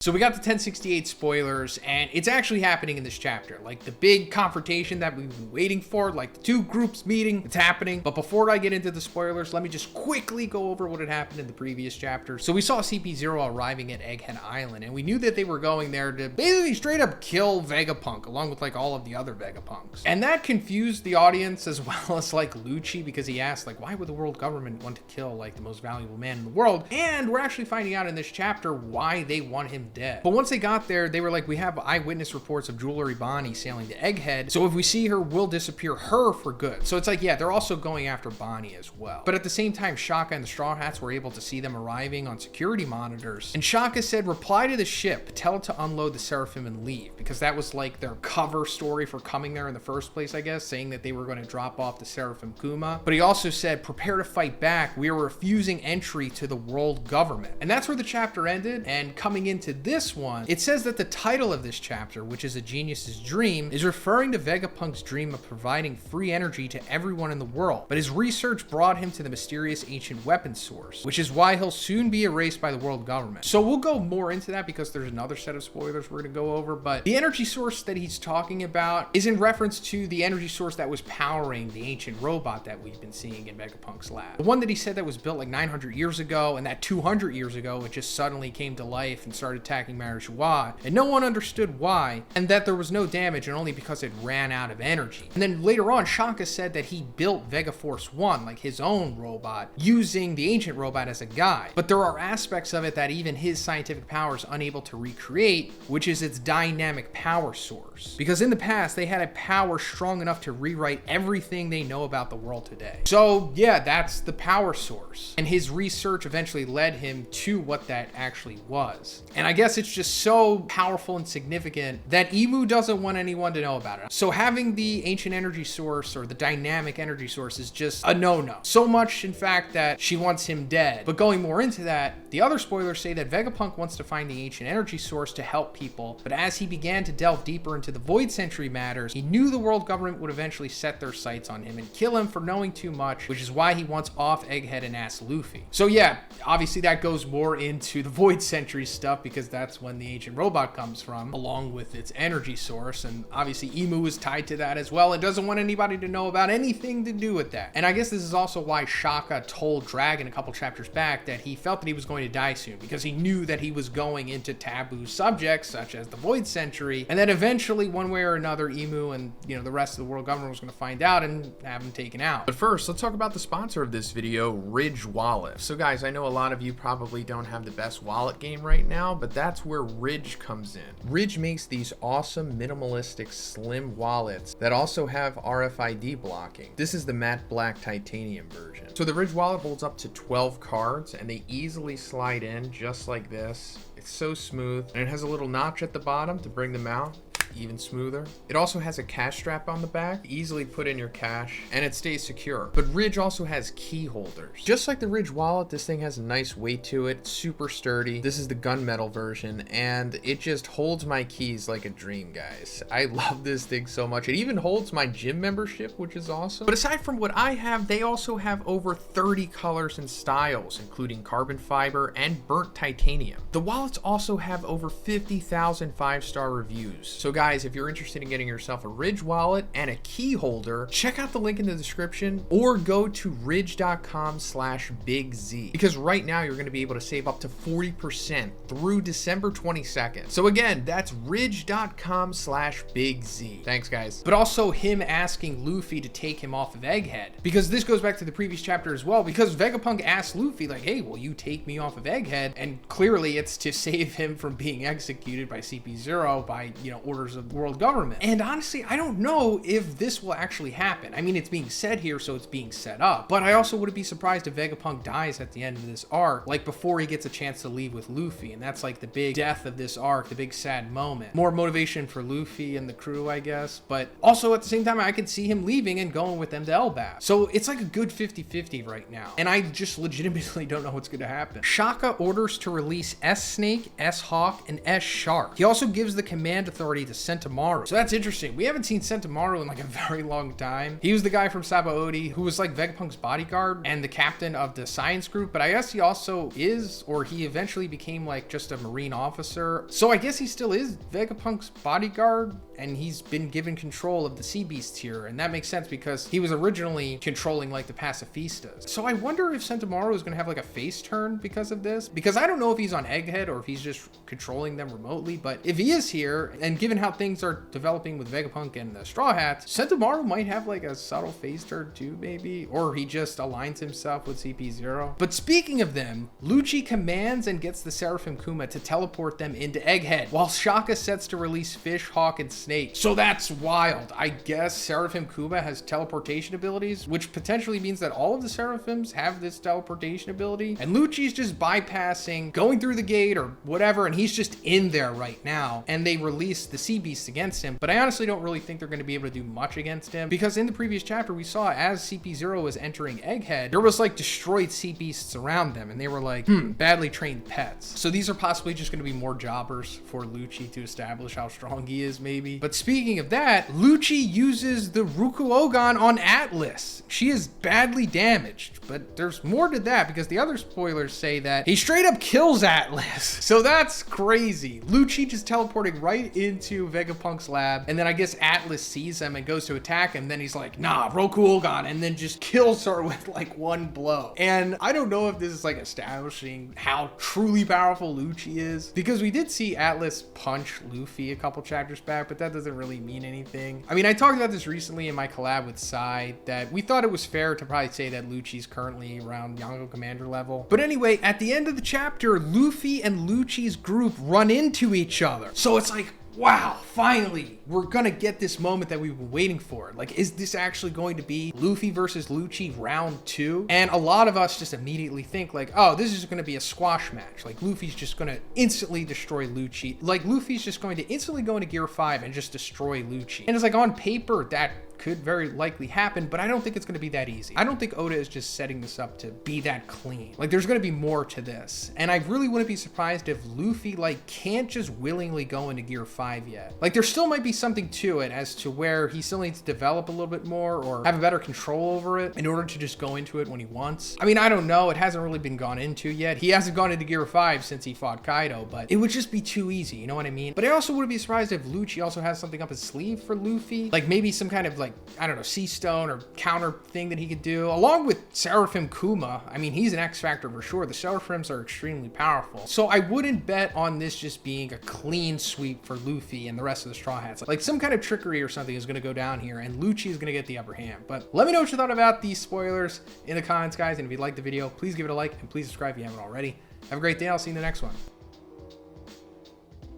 So we got the 1068 spoilers, and it's actually happening in this chapter. Like the big confrontation that we've been waiting for, like the two groups meeting, it's happening. But before I get into the spoilers, let me just quickly go over what had happened in the previous chapter. So we saw CP0 arriving at Egghead Island, and we knew that they were going there to basically straight up kill Vegapunk, along with like all of the other Vegapunks. And that confused the audience as well as like Lucci, because he asked like, why would the world government want to kill like the most valuable man in the world? And we're actually finding out in this chapter why they want him dead. But once they got there, they were like, we have eyewitness reports of Jewelry Bonnie sailing to Egghead, so if we see her, we'll disappear her for good. So it's like, yeah, they're also going after Bonnie as well. But at the same time, Shaka and the Straw Hats were able to see them arriving on security monitors, and Shaka said, reply to the ship, tell it to unload the Seraphim and leave, because that was like their cover story for coming there in the first place, I guess, saying that they were going to drop off the Seraphim Kuma. But he also said, prepare to fight back, we are refusing entry to the world government. And that's where the chapter ended, and coming into this one, it says that the title of this chapter, which is A Genius's Dream, is referring to Vegapunk's dream of providing free energy to everyone in the world, but his research brought him to the mysterious ancient weapon source, which is why he'll soon be erased by the world government. So we'll go more into that because there's another set of spoilers we're going to go over, but the energy source that he's talking about is in reference to the energy source that was powering the ancient robot that we've been seeing in Vegapunk's lab. The one that he said that was built like 900 years ago, and that 200 years ago it just suddenly came to life and started attacking Marijois, and no one understood why, and that there was no damage and only because it ran out of energy. And then later on, Shaka said that he built Vegaforce 1, like his own robot, using the ancient robot as a guide. But there are aspects of it that even his scientific power is unable to recreate, which is its dynamic power source. Because in the past, they had a power strong enough to rewrite everything they know about the world today. So yeah, that's the power source. And his research eventually led him to what that actually was. And I guess it's just so powerful and significant that Emu doesn't want anyone to know about it. So having the ancient energy source or the dynamic energy source is just a no-no. So much, in fact, that she wants him dead. But going more into that, the other spoilers say that Vegapunk wants to find the ancient energy source to help people, but as he began to delve deeper into the Void Century matters, he knew the world government would eventually set their sights on him and kill him for knowing too much, which is why he wants off Egghead and asks Luffy. So yeah, obviously that goes more into the Void Century stuff because that's when the ancient robot comes from, along with its energy source, and obviously Emu is tied to that as well and doesn't want anybody to know about anything to do with that. And I guess this is also why Shaka told Dragon a couple chapters back that he felt that he was going to die soon, because he knew that he was going into taboo subjects such as the Void Century, and that eventually one way or another Emu and the rest of the world government was going to find out and have him taken out. But first, let's talk about the sponsor of this video, Ridge Wallet. So guys, I know a lot of you probably don't have the best wallet game right now, but that's where Ridge comes in. Ridge makes these awesome minimalistic slim wallets that also have RFID blocking. This is the matte black titanium version. So the Ridge wallet holds up to 12 cards and they easily slide in just like this. It's so smooth, and it has a little notch at the bottom to bring them out even smoother. It also has a cash strap on the back, easily put in your cash, and it stays secure. But Ridge also has key holders. Just like the Ridge wallet, this thing has a nice weight to it, it's super sturdy. This is the gunmetal version, and it just holds my keys like a dream, guys. I love this thing so much. It even holds my gym membership, which is awesome. But aside from what I have, they also have over 30 colors and styles, including carbon fiber and burnt titanium. The wallets also have over 50,000 five-star reviews. So guys, if you're interested in getting yourself a Ridge wallet and a key holder, check out the link in the description or go to ridge.com/bigz, because right now you're going to be able to save up to 40% through December 22nd. So again, that's ridge.com/bigz. Thanks guys. But also him asking Luffy to take him off of Egghead, because this goes back to the previous chapter as well, because Vegapunk asked Luffy like, hey, will you take me off of Egghead? And clearly it's to save him from being executed by CP0 by, orders of the world government. And honestly, I don't know if this will actually happen. I mean, it's being said here, so it's being set up. But I also wouldn't be surprised if Vegapunk dies at the end of this arc, like before he gets a chance to leave with Luffy. And that's like the big death of this arc, the big sad moment. More motivation for Luffy and the crew, I guess. But also at the same time, I could see him leaving and going with them to Elbaf. So it's like a good 50-50 right now. And I just legitimately don't know what's going to happen. Shaka orders to release S-Snake, S-Hawk, and S-Shark. He also gives the command authority to Sentomaru. So that's interesting. We haven't seen Sentomaru in like a very long time. He was the guy from Sabaody who was like Vegapunk's bodyguard and the captain of the science group, but I guess he also is, or he eventually became like just a marine officer. So I guess he still is Vegapunk's bodyguard, and he's been given control of the sea beasts here, and that makes sense because he was originally controlling like the pacifistas. So I wonder if Sentomaru is going to have like a face turn because of this, because I don't know if he's on Egghead or if he's just controlling them remotely, but if he is here, and given how things are developing with Vegapunk and the Straw Hats, Sentomaru might have like a subtle face turn too, maybe, or he just aligns himself with CP0. But speaking of them, Lucci commands and gets the Seraphim Kuma to teleport them into Egghead, while Shaka sets to release Fish, Hawk, and Snake. So that's wild. I guess Seraphim Kuma has teleportation abilities, which potentially means that all of the Seraphims have this teleportation ability, and Lucci's just bypassing, going through the gate or whatever, and he's just in there right now, and they release the sea beasts against him. But I honestly don't really think they're going to be able to do much against him, because in the previous chapter we saw as CP0 was entering Egghead, there was like destroyed sea beasts around them, and they were like badly trained pets. So these are possibly just going to be more jobbers for Lucci to establish how strong he is, maybe. But speaking of that, Lucci uses the Rukuogan on Atlas. She is badly damaged, but there's more to that because the other spoilers say that he straight up kills Atlas. So that's crazy. Lucci just teleporting right into Vegapunk's lab, and then I guess Atlas sees him and goes to attack him. Then he's like, nah, Rukuogan, and then just kills her with like one blow. And I don't know if this is like establishing how truly powerful Lucci is, because we did see Atlas punch Luffy a couple chapters back, but that doesn't really mean anything. I mean, I talked about this recently in my collab with Sai, that we thought it was fair to probably say that Lucci's currently around Yonko Commander level. But anyway, at the end of the chapter, Luffy and Lucci's group run into each other. So it's like, wow, finally, we're gonna get this moment that we've been waiting for. Like, is this actually going to be Luffy versus Lucci round 2? And a lot of us just immediately think like, oh, this is gonna be a squash match. Like, Luffy's just gonna instantly destroy Lucci. Like, Luffy's just going to instantly go into Gear 5 and just destroy Lucci. And it's like, on paper, that could very likely happen, but I don't think it's going to be that easy. I don't think Oda is just setting this up to be that clean. Like, there's going to be more to this, and I really wouldn't be surprised if Luffy like can't just willingly go into Gear 5 yet. Like, there still might be something to it as to where he still needs to develop a little bit more or have a better control over it in order to just go into it when he wants. I mean, I don't know. It hasn't really been gone into yet. He hasn't gone into Gear 5 since he fought Kaido, but it would just be too easy. You know what I mean? But I also wouldn't be surprised if Lucci also has something up his sleeve for Luffy. Like, maybe some kind of like, I don't know, sea stone or counter thing that he could do, along with Seraphim Kuma. I mean, he's an X factor for sure. The Seraphims are extremely powerful. So I wouldn't bet on this just being a clean sweep for Luffy and the rest of the Straw Hats. Like, some kind of trickery or something is going to go down here, and Lucci is going to get the upper hand. But let me know what you thought about these spoilers in the comments, guys. And if you liked the video, please give it a like and please subscribe if you haven't already. Have a great day. I'll see you in the next one.